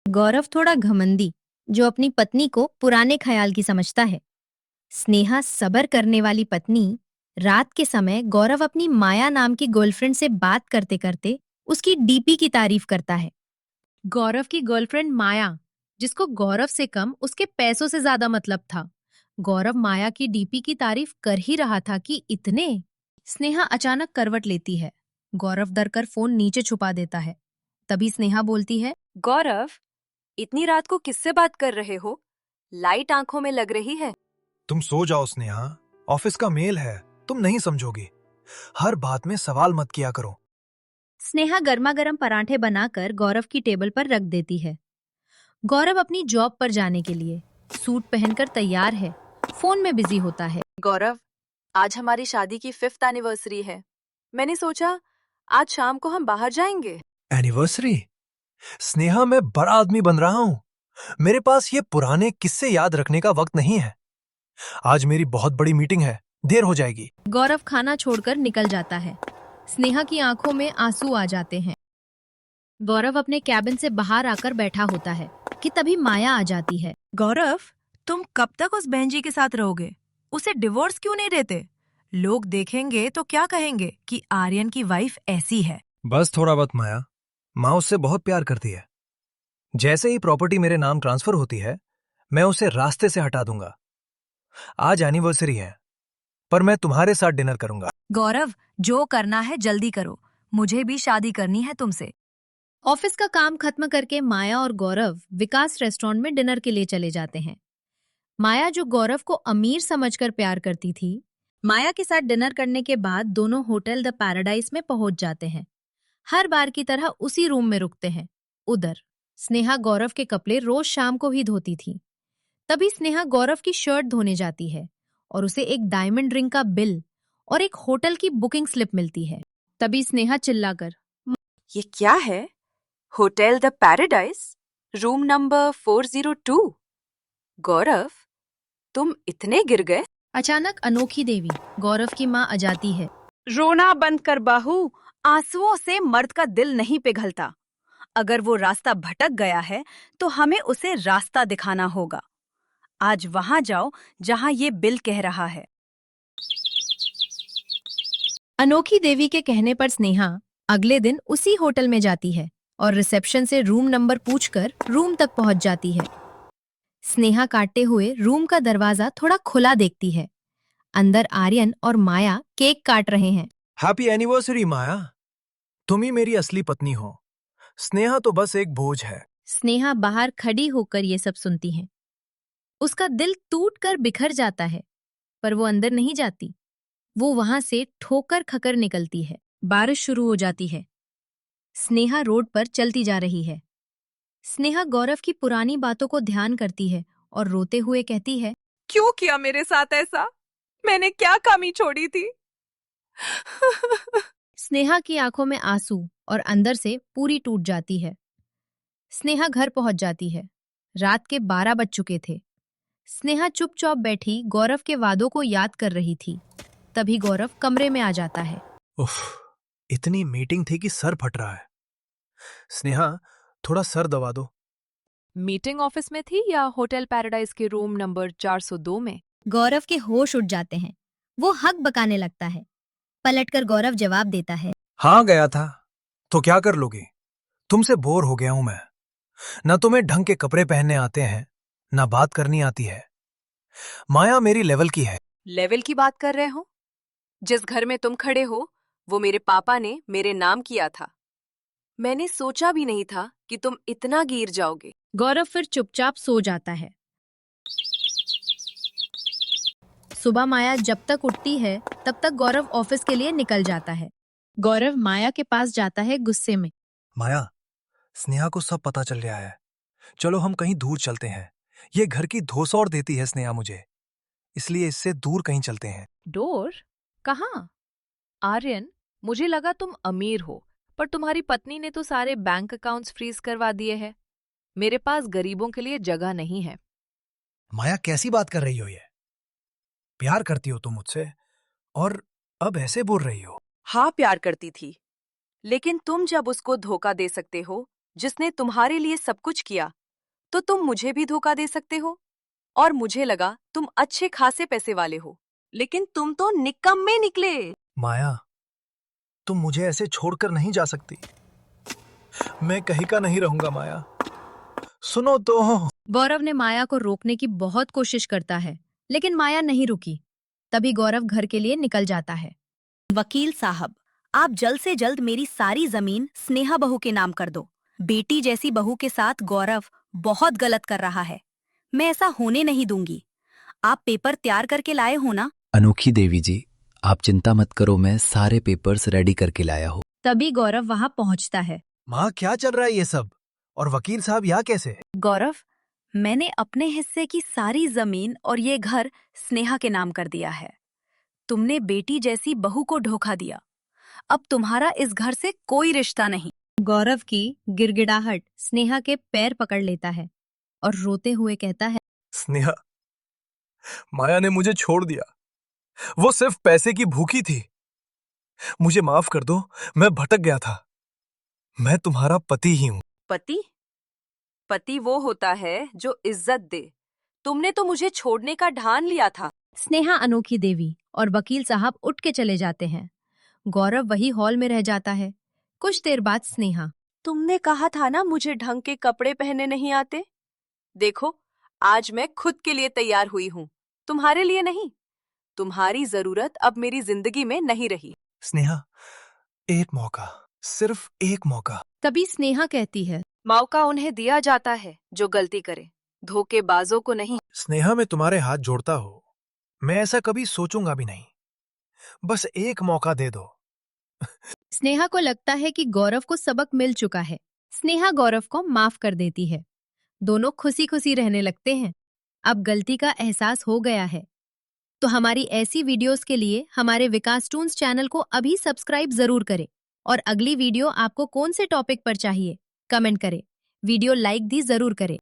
गौरव थोड़ा घमंडी, जो अपनी पत्नी को पुराने ख्याल की समझता है। स्नेहा सबर करने वाली पत्नी। रात के समय गौरव अपनी माया नाम की गर्लफ्रेंड से बात करते करते उसकी डीपी की तारीफ करता है। गौरव की गर्लफ्रेंड माया, जिसको गौरव से कम उसके पैसों से ज्यादा मतलब था। गौरव माया की डीपी की तारीफ कर ही रहा था कि इतने। स्नेहा अचानक करवट लेती है। गौरव डर कर फोन नीचे छुपा देता है। तभी स्नेहा बोलती है, गौरव, इतनी रात को किससे बात कर रहे हो? लाइट आंखों में लग रही है। तुम सो जाओ स्नेहा, ऑफिस का मेल है, तुम नहीं समझोगी। हर बात में सवाल मत किया करो। स्नेहा गर्मा गर्म पराठे बनाकर गौरव की टेबल पर रख देती है। गौरव अपनी जॉब पर जाने के लिए सूट पहनकर तैयार है। फोन में बिजी होता है। गौरव, आज हमारी शादी की 5th एनिवर्सरी है। मैंने सोचा आज शाम को हम बाहर जाएंगे। एनिवर्सरी? स्नेहा, मैं बड़ा आदमी बन रहा हूँ। मेरे पास ये पुराने किस्से याद रखने का वक्त नहीं है। आज मेरी बहुत बड़ी मीटिंग है, देर हो जाएगी। गौरव खाना छोड़कर निकल जाता है। स्नेहा की आंखों में आंसू आ जाते हैं। गौरव अपने कैबिन से बाहर आकर बैठा होता है कि तभी माया आ जाती है। गौरव, तुम कब तक उस बहन जी के साथ रहोगे? उसे डिवोर्स क्यों नहीं देते? लोग देखेंगे तो क्या कहेंगे कि आर्यन की वाइफ ऐसी है। बस थोड़ा वक्त माया, माँ उससे बहुत प्यार करती है। जैसे ही प्रॉपर्टी मेरे नाम ट्रांसफर होती है, मैं उसे रास्ते से हटा दूंगा। आज एनिवर्सरी है, पर मैं तुम्हारे साथ डिनर करूंगा। गौरव, जो करना है जल्दी करो, मुझे भी शादी करनी है तुमसे। ऑफिस का काम खत्म करके माया और गौरव विकास रेस्टोरेंट में डिनर के लिए चले जाते हैं। माया, जो गौरव को अमीर समझकर प्यार करती थी, माया के साथ डिनर करने के बाद दोनों होटल द पैराडाइज में पहुंच जाते हैं। हर बार की तरह उसी रूम में रुकते हैं। उधर स्नेहा गौरव के कपड़े रोज शाम को ही धोती थी। तभी स्नेहा गौरव की शर्ट धोने जाती है और उसे एक डायमंड रिंग का बिल और एक होटल की बुकिंग स्लिप मिलती है। तभी स्नेहा चिल्लाकर, ये क्या है? Hotel the paradise, room number 402। गौरव, तुम इतने गिर गए? अचानक अनोखी देवी, गौरव की माँ, आ जाती है। रोना बंद कर बाहू, आंसुओं से मर्द का दिल नहीं पिघलता। अगर वो रास्ता भटक गया है तो हमें उसे रास्ता दिखाना होगा। आज वहां जाओ जहां ये बिल कह रहा है। अनोखी देवी के कहने पर स्नेहा अगले दिन उसी होटल में जाती है और रिसेप्शन से रूम नंबर पूछकर रूम तक पहुंच जाती है। स्नेहा काटते हुए रूम का दरवाजा थोड़ा खुला देखती है। अंदर आर्यन और माया केक काट रहे हैं। हैप्पी एनिवर्सरी माया, तुम ही मेरी असली पत्नी हो। स्नेहा तो बस एक बोझ है। स्नेहा बाहर खड़ी होकर ये सब सुनती है। उसका दिल टूट कर बिखर जाता है, पर वो अंदर नहीं जाती। वो वहां से ठोकर खकर निकलती है। बारिश शुरू हो जाती है। स्नेहा रोड पर चलती जा रही है। स्नेहा गौरव की पुरानी बातों को ध्यान करती है और रोते हुए कहती है, क्यों किया मेरे साथ ऐसा? मैंने क्या कमी छोड़ी थी? स्नेहा की आंखों में आंसू और अंदर से पूरी टूट जाती है। स्नेहा घर पहुंच जाती है। रात के 12 बज चुके थे। स्नेहा चुपचाप बैठी गौरव के वादों को याद कर रही थी। तभी गौरव कमरे में आ जाता है। उफ, इतनी मीटिंग थी कि सर फट रहा है। स्नेहा, थोड़ा सर दबा दो। मीटिंग ऑफिस में थी या होटल पैराडाइज के रूम नंबर 402 में? गौरव के होश उड़ जाते हैं। वो हक बकाने लगता है। पलटकर गौरव जवाब देता है, हाँ गया था। तो क्या कर लोगी? तुमसे बोर हो गया हूं मैं। न तुम्हें ढंग के कपड़े पहनने आते हैं, न बात करनी आती है। माया मेरी लेवल की है। लेवल की बात कर रहे हो? जिस घर में तुम खड़े हो वो मेरे पापा ने मेरे नाम किया था। मैंने सोचा भी नहीं था कि तुम इतना गिर जाओगे। गौरव फिर चुपचाप सो जाता है। सुबह माया जब तक उठती है तब तक गौरव ऑफिस के लिए निकल जाता है। गौरव माया के पास जाता है गुस्से में। माया, स्नेहा को सब पता चल गया है। चलो हम कहीं दूर चलते हैं। ये घर की धोसौर देती है स्नेहा मुझे, इसलिए इससे दूर कहीं चलते हैं। डोर? कहाँ? आर्यन, मुझे लगा तुम अमीर हो, पर तुम्हारी पत्नी ने तो सारे बैंक अकाउंट्स फ्रीज करवा दिए हैं। मेरे पास गरीबों के लिए जगह नहीं है। माया, कैसी बात कर रही हो ये? प्यार करती हो तुम मुझसे और अब ऐसे बोल रही हो? हाँ, प्यार करती थी, लेकिन तुम जब उसको धोखा दे सकते हो जिसने तुम्हारे लिए सब कुछ किया, तो तुम मुझे भी धोखा दे सकते हो। और मुझे लगा तुम अच्छे खासे पैसे वाले हो, लेकिन तुम तो निकम्मे निकले। माया, तुम मुझे ऐसे छोड़कर नहीं जा सकती। मैं कहीं का नहीं रहूंगा माया। सुनो तो। गौरव ने माया को रोकने की बहुत कोशिश करता है, लेकिन माया नहीं रुकी। तभी गौरव घर के लिए निकल जाता है। वकील साहब, आप जल्द से जल्द मेरी सारी जमीन स्नेहा बहू के नाम कर दो। बेटी जैसी बहू के साथ गौरव बहुत गलत कर रहा है। मैं ऐसा होने नहीं दूंगी। आप पेपर तैयार करके लाए हो ना? अनोखी देवी जी, आप चिंता मत करो, मैं सारे पेपर्स रेडी करके लाया हूँ। तभी गौरव वहां पहुंचता है। माँ, क्या चल रहा है ये सब? और वकील साहब यहाँ कैसे? गौरव, मैंने अपने हिस्से की सारी जमीन और ये घर स्नेहा के नाम कर दिया है। तुमने बेटी जैसी बहू को धोखा दिया। अब तुम्हारा इस घर से कोई रिश्ता नहीं। गौरव की गिड़गिड़ाहट स्नेहा के पैर पकड़ लेता है और रोते हुए कहता है, स्नेहा, माया ने मुझे छोड़ दिया। वो सिर्फ पैसे की भूखी थी। मुझे माफ कर दो, मैं भटक गया था। मैं तुम्हारा पति ही हूँ। पति? पति वो होता है जो इज्जत दे। तुमने तो मुझे छोड़ने का ठान लिया था। स्नेहा, अनोखी देवी और वकील साहब उठ के चले जाते हैं। गौरव वही हॉल में रह जाता है। कुछ देर बाद स्नेहा, तुमने कहा था ना मुझे ढंग के कपड़े पहनने नहीं आते। देखो, आज मैं खुद के लिए तैयार हुई हूँ, तुम्हारे लिए नहीं। तुम्हारी जरूरत अब मेरी जिंदगी में नहीं रही। स्नेहा, एक मौका, सिर्फ एक मौका। तभी स्नेहा कहती है, मौका उन्हें दिया जाता है जो गलती करे, धोखेबाजों को नहीं। स्नेहा, मैं तुम्हारे हाथ जोड़ता हूँ। मैं ऐसा कभी सोचूंगा भी नहीं। बस एक मौका दे दो। स्नेहा को लगता है कि गौरव को सबक मिल चुका है। स्नेहा गौरव को माफ कर देती है। दोनों खुशी खुशी रहने लगते हैं। अब गलती का एहसास हो गया है। तो हमारी ऐसी वीडियोस के लिए हमारे विकास टून्स चैनल को अभी सब्सक्राइब जरूर करें। और अगली वीडियो आपको कौन से टॉपिक पर चाहिए, कमेंट करें। वीडियो लाइक भी जरूर करें।